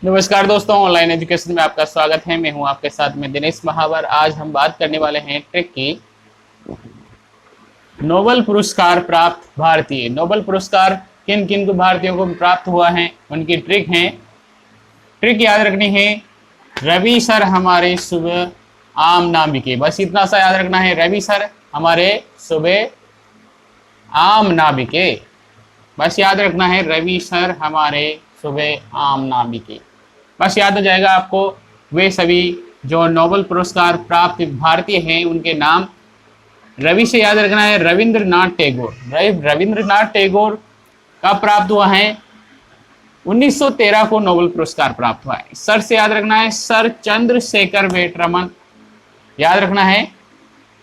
नमस्कार दोस्तों, online education में आपका स्वागत है। मैं हूं आपके साथ में दिनेश महावर। आज हम बात करने वाले हैं ट्रिक की। नोबेल पुरस्कार प्राप्त भारतीय। नोबेल पुरस्कार किन किन को भारतीयों को प्राप्त हुआ है, उनकी ट्रिक है। ट्रिक याद रखनी है, रवि सर हमारे सुबह आम नाबिके। बस इतना सा याद रखना है, रवि सर हमारे सुबह आम नाबिके। बस याद रखना है, रवि सर हमारे सुबह आम नाबिके। बस याद हो जाएगा आपको। वे सभी जो नोबेल पुरस्कार प्राप्त भारतीय हैं उनके नाम। रवि से याद रखना है रविंद्रनाथ टैगोर। रविंद्रनाथ टैगोर कब प्राप्त हुआ है? 1913 को नोबेल पुरस्कार प्राप्त हुआ है। सर से याद रखना है सर चंद्रशेखर वेटरमन। याद रखना है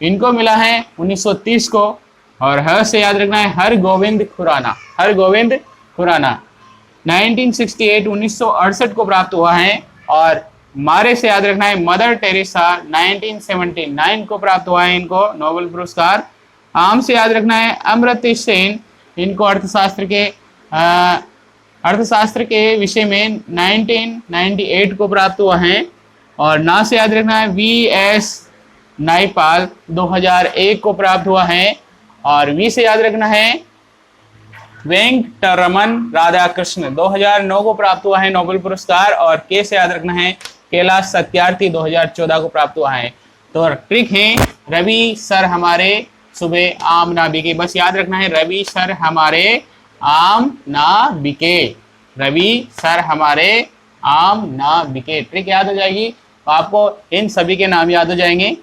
इनको मिला है 1930 को। और हर से याद रखना है हरगोविंद खुराना। हरगोविंद खुराना 1968 को प्राप्त हुआ है। और मारे से याद रखना है मदर टेरेसा 1979 को प्राप्त हुआ है इनको नोबेल पुरस्कार। आम से याद रखना है अमर्त्य सेन। इनको अर्थशास्त्र के विषय में 1998 को प्राप्त हुआ है। और ना से याद रखना है वी.एस. नायपाल 2001 को प्राप्त हुआ है। और वी से याद रखना है वेंकटरमन राधाकृष्ण 2009 को प्राप्त हुआ है नोबेल पुरस्कार। और के से याद रखना है कैलाश सत्यार्थी 2014 को प्राप्त हुआ है। तो ट्रिक है रवि सर हमारे सुबह आम ना बिके। बस याद रखना है रवि सर हमारे आम ना बिके। रवि सर हमारे आम ना बिके। ट्रिक याद हो जाएगी तो आपको इन सभी के नाम याद हो जाएंगे।